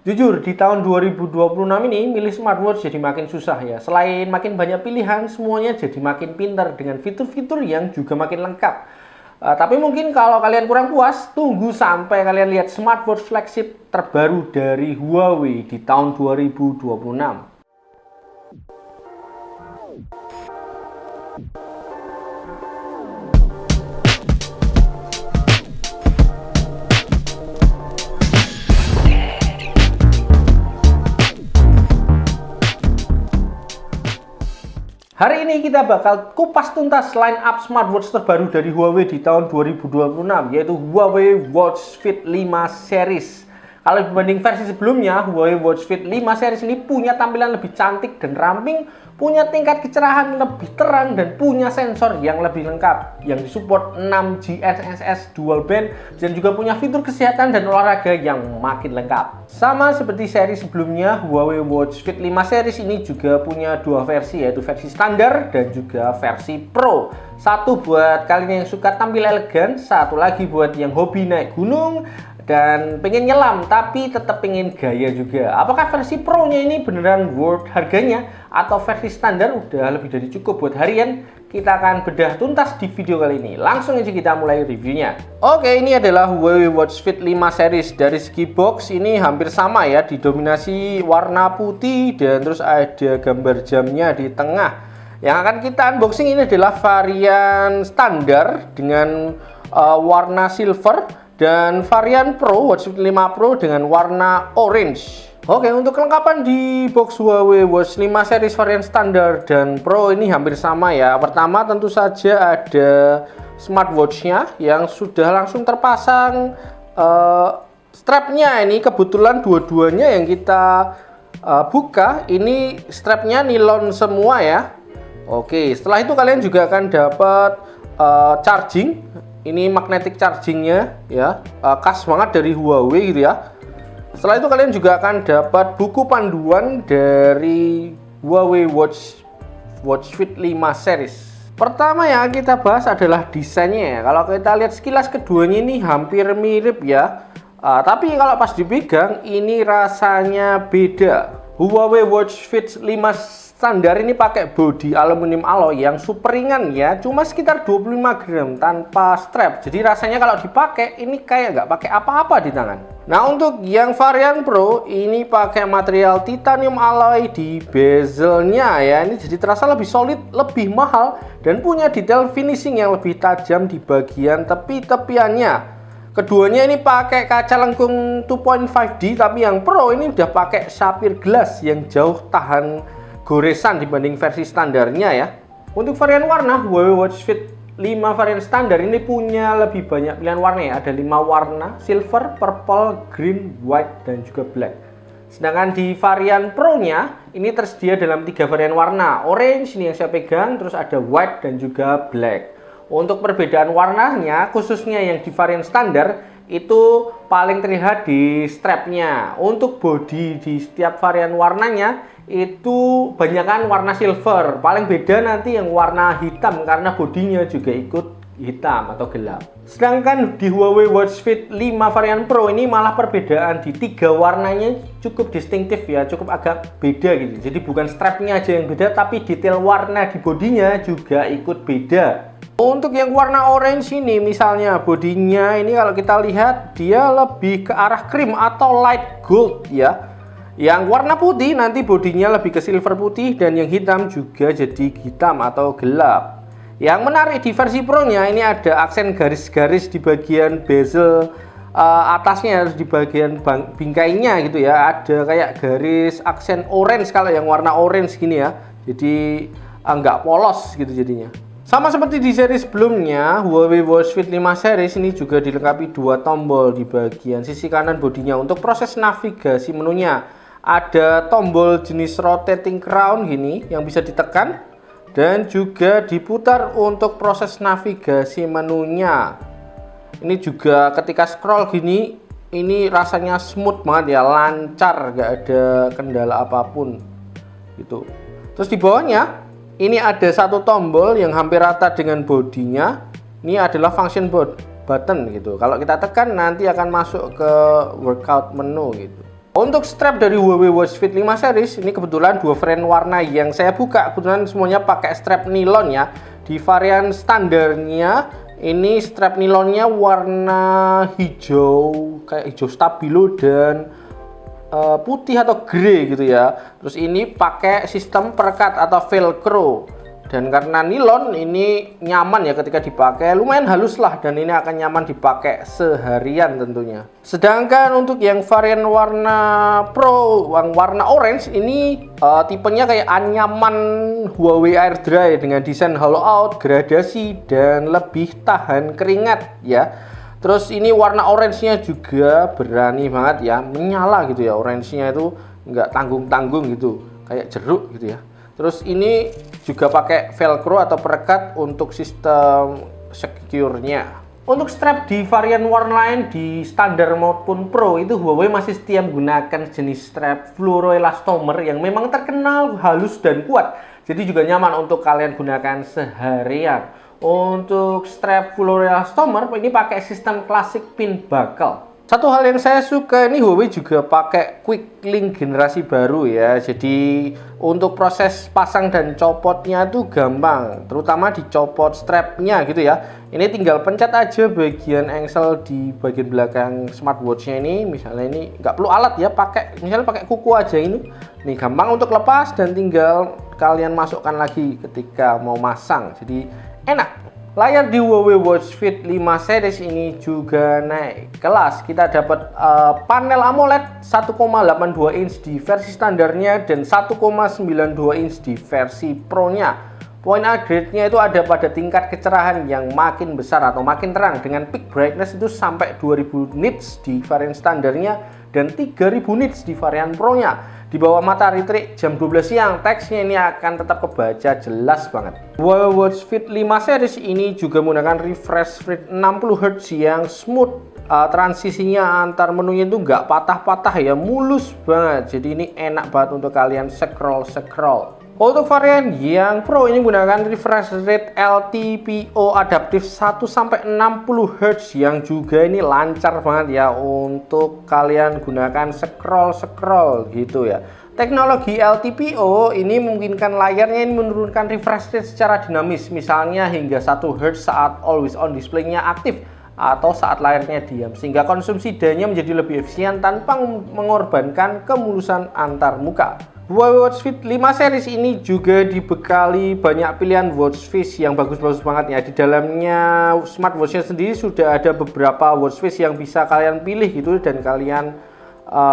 Jujur, di tahun 2026 ini milih smartwatch jadi makin susah ya. Selain makin banyak pilihan, semuanya jadi makin pintar dengan fitur-fitur yang juga makin lengkap. Tapi mungkin kalau kalian kurang puas, tunggu sampai kalian lihat smartwatch flagship terbaru dari Huawei di tahun 2026. Hari ini kita bakal kupas tuntas line up smartwatch terbaru dari Huawei di tahun 2026, yaitu Huawei Watch Fit 5 series. Kalau dibanding versi sebelumnya, Huawei Watch Fit 5 series ini punya tampilan lebih cantik dan ramping, punya tingkat kecerahan lebih terang, dan punya sensor yang lebih lengkap yang disupport 6 GNSS dual band, dan juga punya fitur kesehatan dan olahraga yang makin lengkap. Sama seperti seri sebelumnya, Huawei Watch Fit 5 series ini juga punya dua versi, yaitu versi standar dan juga versi Pro. Satu buat kalian yang suka tampil elegan, satu lagi buat yang hobi naik gunung dan pengen nyelam tapi tetap pengen gaya juga. Apakah versi Pro-nya ini beneran worth harganya atau versi standar udah lebih dari cukup buat harian? Kita akan bedah tuntas di video kali ini. Langsung aja kita mulai reviewnya. Oke, ini adalah Huawei Watch Fit 5 series. Dari segi box ini hampir sama ya, didominasi warna putih dan terus ada gambar jamnya di tengah. Yang akan kita unboxing ini adalah varian standar dengan warna silver, dan varian Pro, Watch Fit 5 Pro dengan warna orange. Oke, untuk kelengkapan di box Huawei Watch 5 series varian standar dan Pro ini hampir sama ya. Pertama tentu saja ada smartwatch-nya yang sudah langsung terpasang strapnya. Ini kebetulan dua-duanya yang kita buka ini strapnya nilon semua ya. Oke, setelah itu kalian juga akan dapat charging. Ini magnetic chargingnya ya, khas banget dari Huawei gitu ya. Setelah itu kalian juga akan dapat buku panduan dari Huawei Watch Fit 5 series. Pertama yang kita bahas adalah desainnya ya. Kalau kita lihat sekilas keduanya ini hampir mirip ya, tapi kalau pas dipegang ini rasanya beda. Huawei Watch Fit 5 standar ini pakai bodi aluminium alloy yang super ringan ya, cuma sekitar 25 gram tanpa strap. Jadi rasanya kalau dipakai ini kayak nggak pakai apa-apa di tangan. Nah, untuk yang varian Pro ini pakai material titanium alloy di bezelnya ya. Ini jadi terasa lebih solid, lebih mahal, dan punya detail finishing yang lebih tajam di bagian tepi-tepiannya. Keduanya ini pakai kaca lengkung 2.5D, tapi yang Pro ini udah pakai sapphire glass yang jauh tahan goresan dibanding versi standarnya ya. Untuk varian warna, Huawei Watch Fit 5 varian standar ini punya lebih banyak pilihan warna ya. Ada 5 warna, silver, purple, green, white, dan juga black. Sedangkan di varian Pro-nya ini tersedia dalam 3 varian warna. Orange ini yang saya pegang, terus ada white dan juga black. Untuk perbedaan warnanya, khususnya yang di varian standar, itu paling terlihat di strapnya. Untuk body di setiap varian warnanya itu banyakkan warna silver. Paling beda nanti yang warna hitam karena bodinya juga ikut hitam atau gelap. Sedangkan di Huawei Watch Fit 5 varian Pro ini malah perbedaan di 3 warnanya cukup distintif ya, cukup agak beda gitu. Jadi bukan strapnya aja yang beda, tapi detail warna di bodinya juga ikut beda. Untuk yang warna orange ini misalnya bodinya ini kalau kita lihat dia lebih ke arah krim atau light gold ya. Yang warna putih nanti bodinya lebih ke silver putih, dan yang hitam juga jadi hitam atau gelap. Yang menarik di versi Pro-nya ini ada aksen garis-garis di bagian bezel atasnya, di bagian bingkainya gitu ya. Ada kayak garis aksen orange kalau yang warna orange gini ya. Jadi nggak polos gitu jadinya. Sama seperti di seri sebelumnya, Huawei Watch Fit 5 series ini juga dilengkapi 2 tombol di bagian sisi kanan bodinya untuk proses navigasi menunya. Ada tombol jenis rotating crown gini yang bisa ditekan dan juga diputar untuk proses navigasi menunya. Ini juga ketika scroll gini, ini rasanya smooth banget ya, lancar, gak ada kendala apapun gitu. Terus di bawahnya ini ada satu tombol yang hampir rata dengan bodinya. Ini adalah function button gitu. Kalau kita tekan nanti akan masuk ke workout menu gitu. Untuk strap dari Huawei Watch Fit 5 series ini kebetulan dua varian warna yang saya buka, kebetulan semuanya pakai strap nilon ya. Di varian standarnya ini strap nilonnya warna hijau, kayak hijau stabilo dan putih atau grey gitu ya. Terus ini pakai sistem perekat atau velcro. Dan karena nilon ini nyaman ya ketika dipakai, lumayan halus lah, dan ini akan nyaman dipakai seharian tentunya. Sedangkan untuk yang varian warna Pro, yang warna orange ini tipenya kayak anyaman Huawei Air Dry dengan desain hollow out, gradasi, dan lebih tahan keringat ya. Terus ini warna orange-nya juga berani banget ya, menyala gitu ya, orange-nya itu nggak tanggung-tanggung gitu, kayak jeruk gitu ya. Terus ini juga pakai velcro atau perekat untuk sistem secure-nya. Untuk strap di varian warna lain di standar maupun Pro itu Huawei masih setia menggunakan jenis strap fluoroelastomer yang memang terkenal halus dan kuat. Jadi juga nyaman untuk kalian gunakan seharian. Untuk strap fluoroelastomer ini pakai sistem klasik pin buckle. Satu hal yang saya suka ini Huawei juga pakai quick link generasi baru ya. Jadi untuk proses pasang dan copotnya tuh gampang, terutama dicopot strapnya gitu ya. Ini tinggal pencet aja bagian engsel di bagian belakang smartwatchnya ini. Misalnya ini nggak perlu alat ya, misalnya pakai kuku aja ini. Ini gampang untuk lepas dan tinggal kalian masukkan lagi ketika mau masang. Jadi enak. Layar di Huawei Watch Fit 5 series ini juga naik kelas. Kita dapat panel AMOLED 1,82 inch di versi standarnya dan 1,92 inch di versi Pro-nya. Point upgrade-nya itu ada pada tingkat kecerahan yang makin besar atau makin terang dengan peak brightness itu sampai 2000 nits di varian standarnya dan 3000 nits di varian Pro-nya. Di bawah matahari terik jam 12 siang, teksnya ini akan tetap kebaca jelas banget. Huawei Watch Fit 5 series ini juga menggunakan refresh rate 60Hz yang smooth. Transisinya antar menunya itu nggak patah-patah ya, mulus banget. Jadi ini enak banget untuk kalian scroll. Untuk varian yang Pro ini menggunakan refresh rate LTPO adaptif 1-60Hz yang juga ini lancar banget ya untuk kalian gunakan scroll gitu ya. Teknologi LTPO ini memungkinkan layarnya ini menurunkan refresh rate secara dinamis, misalnya hingga 1Hz saat always on display-nya aktif atau saat layarnya diam, sehingga konsumsi daya menjadi lebih efisien tanpa mengorbankan kemulusan antar muka. Huawei Watch Fit 5 series ini juga dibekali banyak pilihan watch face yang bagus-bagus banget ya. Di dalamnya smartwatchnya sendiri sudah ada beberapa watch face yang bisa kalian pilih gitu dan kalian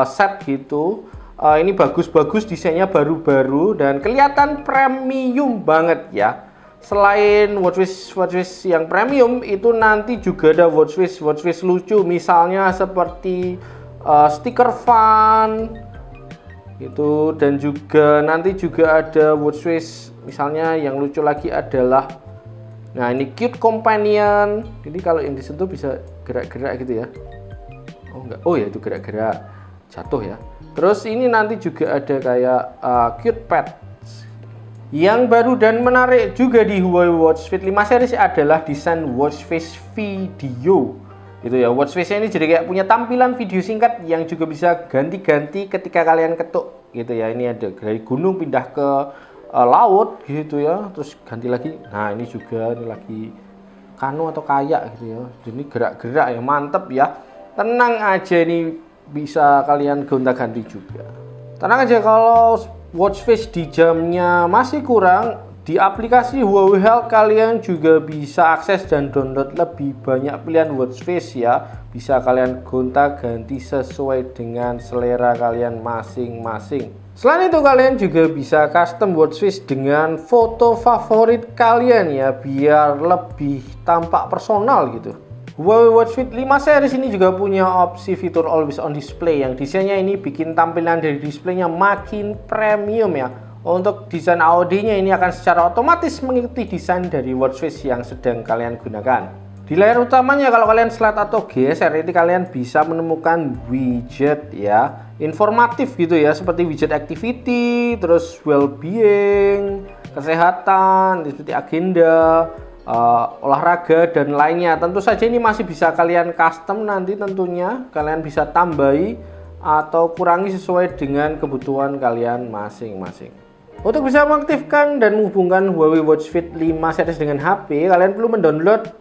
set gitu. Ini bagus-bagus, desainnya baru-baru dan kelihatan premium banget ya. Selain watch face yang premium itu nanti juga ada watch face lucu, misalnya seperti stiker fun itu, dan juga nanti juga ada watchface misalnya yang lucu lagi adalah ini cute companion. Jadi kalau yang disentuh bisa gerak-gerak gitu ya. Oh ya, itu gerak-gerak jatuh ya. Terus ini nanti juga ada kayak cute pet. Yang baru dan menarik juga di Huawei Watch Fit 5 series adalah desain watchface video. Gitu ya, watchface-nya ini jadi kayak punya tampilan video singkat yang juga bisa ganti-ganti ketika kalian ketuk gitu ya. Ini ada dari gunung pindah ke laut gitu ya, terus ganti lagi. Nah ini juga ini lagi kano atau kayak gitu ya. Jadi gerak-gerak ya, mantep ya. Tenang aja, ini bisa kalian gonta-ganti juga. Tenang aja kalau watchface di jamnya masih kurang. Di aplikasi Huawei Health kalian juga bisa akses dan download lebih banyak pilihan watchface ya. Bisa kalian gonta-ganti sesuai dengan selera kalian masing-masing. Selain itu kalian juga bisa custom watchface dengan foto favorit kalian ya, biar lebih tampak personal gitu. Huawei Watch Fit 5 series ini juga punya opsi fitur always on display yang desainnya ini bikin tampilan dari displaynya makin premium ya. Untuk desain audionya ini akan secara otomatis mengikuti desain dari watchface yang sedang kalian gunakan. Di layar utamanya kalau kalian slide atau geser ini kalian bisa menemukan widget ya, informatif gitu ya, seperti widget activity, terus well-being, kesehatan, seperti agenda, olahraga dan lainnya. Tentu saja ini masih bisa kalian custom nanti, tentunya kalian bisa tambahi atau kurangi sesuai dengan kebutuhan kalian masing-masing. Untuk bisa mengaktifkan dan menghubungkan Huawei Watch Fit 5 series dengan HP, kalian perlu mendownload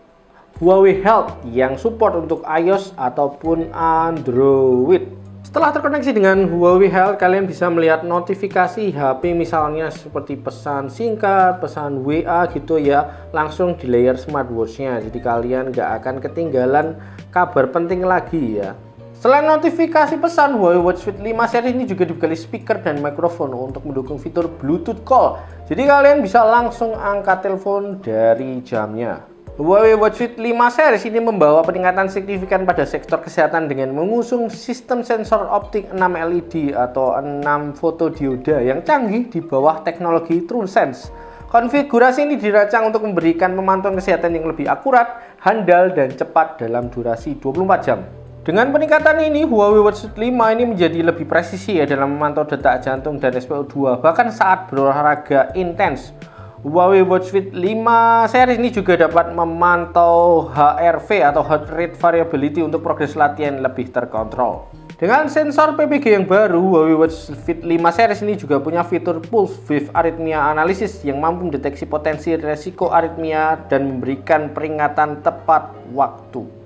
Huawei Health yang support untuk iOS ataupun Android. Setelah terkoneksi dengan Huawei Health, kalian bisa melihat notifikasi HP misalnya seperti pesan singkat, pesan WA gitu ya, langsung di layar smartwatch-nya. Jadi kalian nggak akan ketinggalan kabar penting lagi ya. Selain notifikasi pesan, Huawei Watch Fit 5 series ini juga dibekali speaker dan mikrofon untuk mendukung fitur Bluetooth call. Jadi kalian bisa langsung angkat telepon dari jamnya. Huawei Watch Fit 5 series ini membawa peningkatan signifikan pada sektor kesehatan dengan mengusung sistem sensor optik 6 LED atau 6 fotodioda yang canggih di bawah teknologi TrueSense. Konfigurasi ini dirancang untuk memberikan pemantauan kesehatan yang lebih akurat, handal, dan cepat dalam durasi 24 jam. Dengan peningkatan ini, Huawei Watch Fit 5 ini menjadi lebih presisi ya dalam memantau detak jantung dan SpO2 bahkan saat berolahraga intens. Huawei Watch Fit 5 series ini juga dapat memantau HRV atau Heart Rate Variability untuk progres latihan lebih terkontrol. Dengan sensor PPG yang baru, Huawei Watch Fit 5 series ini juga punya fitur Pulse Width Arrhythmia Analysis yang mampu mendeteksi potensi resiko aritmia dan memberikan peringatan tepat waktu.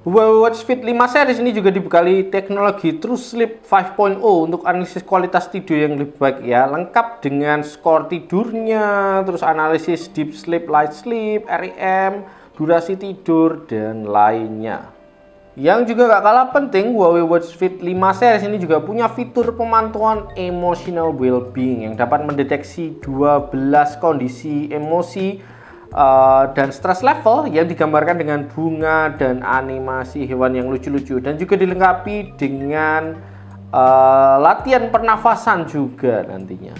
Huawei Watch Fit 5 series ini juga dibekali teknologi True Sleep 5.0 untuk analisis kualitas tidur yang lebih baik ya, lengkap dengan skor tidurnya, terus analisis deep sleep, light sleep, REM, durasi tidur, dan lainnya. Yang juga gak kalah penting, Huawei Watch Fit 5 series ini juga punya fitur pemantauan emotional well-being yang dapat mendeteksi 12 kondisi emosi dan stress level yang digambarkan dengan bunga dan animasi hewan yang lucu-lucu, dan juga dilengkapi dengan latihan pernafasan juga nantinya.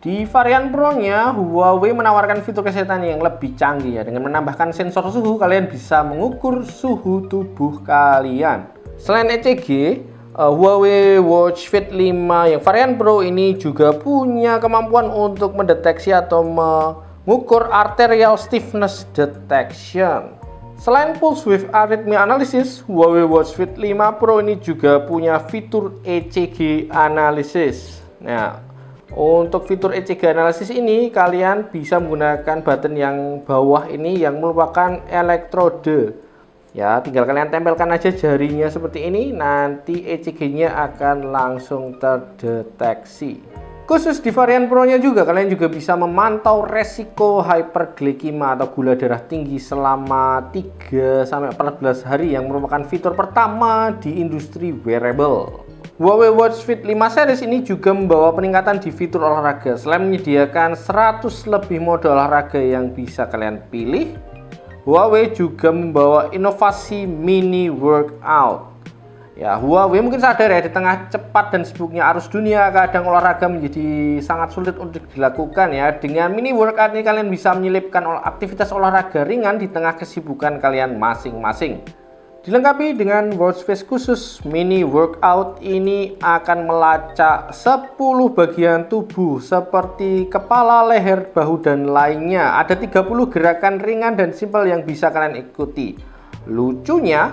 Di varian Pro-nya, Huawei menawarkan fitur kesehatan yang lebih canggih ya. Dengan menambahkan sensor suhu, kalian bisa mengukur suhu tubuh kalian. Selain ECG, Huawei Watch Fit 5 yang varian Pro ini juga punya kemampuan untuk mendeteksi atau mengukur arterial stiffness detection. Selain Pulse Width Arrhythmia Analysis, Huawei Watch Fit 5 Pro ini juga punya fitur ECG Analysis. Nah, untuk fitur ECG Analysis ini kalian bisa menggunakan button yang bawah ini yang merupakan elektrode. Ya, tinggal kalian tempelkan aja jarinya seperti ini, nanti ECG-nya akan langsung terdeteksi. Khusus di varian Pro-nya juga, kalian juga bisa memantau resiko hyperglikemia atau gula darah tinggi selama 3-14 hari yang merupakan fitur pertama di industri wearable. Huawei Watch Fit 5 series ini juga membawa peningkatan di fitur olahraga. Selain menyediakan 100 lebih mode olahraga yang bisa kalian pilih, Huawei juga membawa inovasi mini workout. Ya, Huawei mungkin sadar ya, di tengah cepat dan sibuknya arus dunia, kadang olahraga menjadi sangat sulit untuk dilakukan ya. Dengan mini workout ini kalian bisa menyelipkan aktivitas olahraga ringan di tengah kesibukan kalian masing-masing. Dilengkapi dengan watch face khusus, mini workout ini akan melacak 10 bagian tubuh seperti kepala, leher, bahu, dan lainnya. Ada 30 gerakan ringan dan simpel yang bisa kalian ikuti. Lucunya,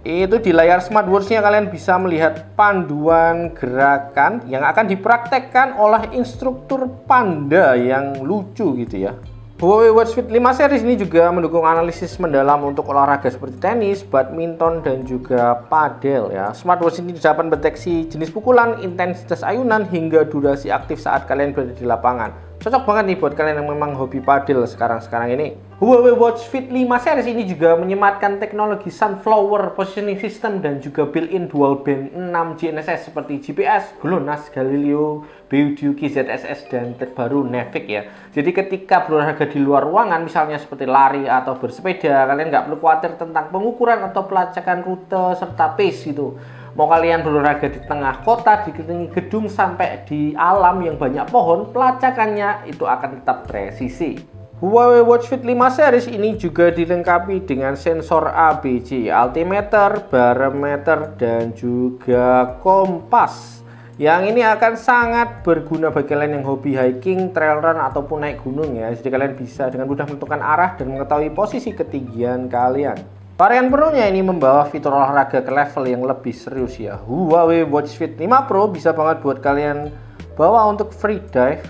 itu di layar smartwatch-nya kalian bisa melihat panduan gerakan yang akan dipraktekkan oleh instruktur panda yang lucu gitu ya. Huawei Watch Fit 5 series ini juga mendukung analisis mendalam untuk olahraga seperti tenis, badminton, dan juga padel ya. Smartwatch ini dapat mendeteksi jenis pukulan, intensitas ayunan, hingga durasi aktif saat kalian berada di lapangan. Cocok banget nih buat kalian yang memang hobi padel sekarang ini. Huawei Watch Fit 5 series ini juga menyematkan teknologi Sunflower Positioning System dan juga built-in dual band 6 GNSS seperti GPS, GLONASS, Galileo, Beidou, ZSS, dan terbaru Mavic ya. Jadi ketika berolahraga di luar ruangan, misalnya seperti lari atau bersepeda, kalian nggak perlu khawatir tentang pengukuran atau pelacakan rute serta pace gitu. Mau kalian berolahraga di tengah kota, di gedung, sampai di alam yang banyak pohon, pelacakannya itu akan tetap presisi. Huawei Watch Fit 5 series ini juga dilengkapi dengan sensor ABC, altimeter, barometer, dan juga kompas. Yang ini akan sangat berguna bagi kalian yang hobi hiking, trail run, ataupun naik gunung ya. Jadi kalian bisa dengan mudah menentukan arah dan mengetahui posisi ketinggian kalian. Varian Pro-nya ini membawa fitur olahraga ke level yang lebih serius ya. Huawei Watch Fit 5 Pro bisa banget buat kalian bawa untuk free dive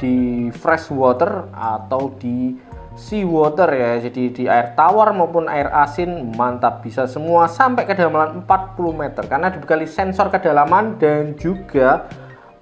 di fresh water atau di sea water ya. Jadi di air tawar maupun air asin mantap, bisa semua sampai kedalaman 40 meter karena dibekali sensor kedalaman dan juga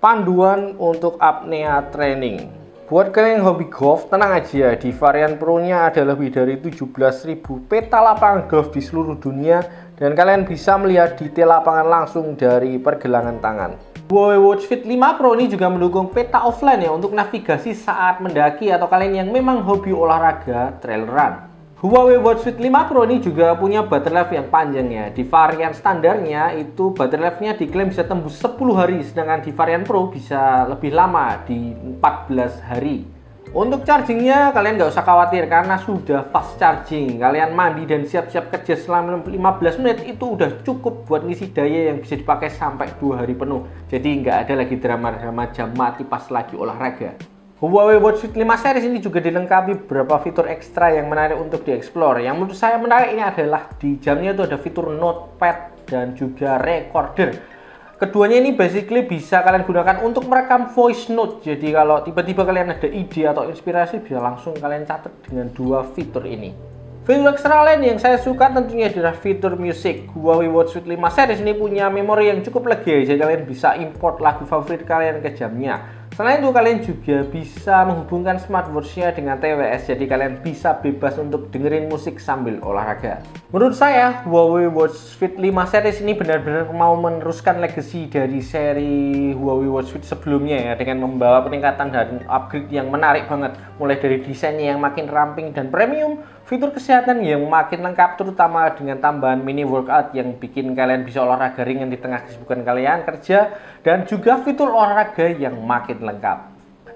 panduan untuk apnea training. Buat kalian yang hobi golf, tenang aja, di varian Pro-nya ada lebih dari 17.000 peta lapangan golf di seluruh dunia dan kalian bisa melihat detail lapangan langsung dari pergelangan tangan. Huawei Watch Fit 5 Pro ini juga mendukung peta offline ya untuk navigasi saat mendaki atau kalian yang memang hobi olahraga trail run. Huawei Watch Fit 5 Pro ini juga punya battery life yang panjang ya. Di varian standarnya itu battery life-nya diklaim bisa tembus 10 hari, sedangkan di varian Pro bisa lebih lama di 14 hari. Untuk chargingnya kalian nggak usah khawatir karena sudah fast charging. Kalian mandi dan siap-siap kerja selama 15 menit itu udah cukup buat ngisi daya yang bisa dipakai sampai 2 hari penuh. Jadi nggak ada lagi drama-drama jam mati pas lagi olahraga. Huawei Watch Fit 5 series ini juga dilengkapi beberapa fitur ekstra yang menarik untuk dieksplor. Yang menurut saya menarik ini adalah di jamnya itu ada fitur notepad dan juga recorder. Keduanya ini basically bisa kalian gunakan untuk merekam voice note. Jadi kalau tiba-tiba kalian ada ide atau inspirasi bisa langsung kalian catat dengan dua fitur ini. Fitur ekstra lain yang saya suka tentunya adalah fitur musik. Huawei Watch Fit 5 series ini punya memori yang cukup lega, jadi kalian bisa import lagu favorit kalian ke jamnya. Selain itu kalian juga bisa menghubungkan smartwatch-nya dengan TWS, jadi kalian bisa bebas untuk dengerin musik sambil olahraga. Menurut saya Huawei Watch Fit 5 series ini benar-benar mau meneruskan legacy dari seri Huawei Watch Fit sebelumnya ya, dengan membawa peningkatan dan upgrade yang menarik banget, mulai dari desainnya yang makin ramping dan premium, fitur kesehatan yang makin lengkap terutama dengan tambahan mini workout yang bikin kalian bisa olahraga ringan di tengah kesibukan kalian kerja, dan juga fitur olahraga yang makin lengkap.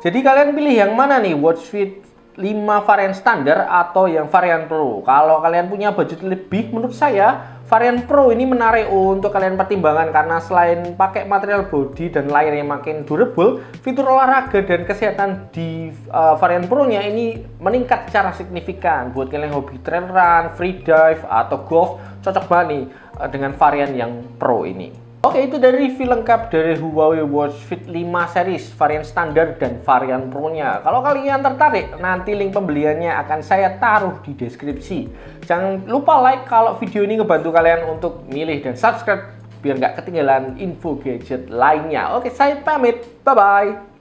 Jadi kalian pilih yang mana nih, Watch Fit 5 varian standar atau yang varian Pro? Kalau kalian punya budget lebih, menurut saya varian Pro ini menarik untuk kalian pertimbangkan karena selain pakai material body dan layar yang makin durable, fitur olahraga dan kesehatan di varian Pro-nya ini meningkat secara signifikan. Buat kalian yang hobi trail run, free dive atau golf, cocok banget nih dengan varian yang Pro ini. Oke, itu dari review lengkap dari Huawei Watch Fit 5 series, varian standar dan varian Pro-nya. Kalau kalian tertarik, nanti link pembeliannya akan saya taruh di deskripsi. Jangan lupa like kalau video ini ngebantu kalian untuk milih dan subscribe biar nggak ketinggalan info gadget lainnya. Oke, saya pamit. Bye-bye.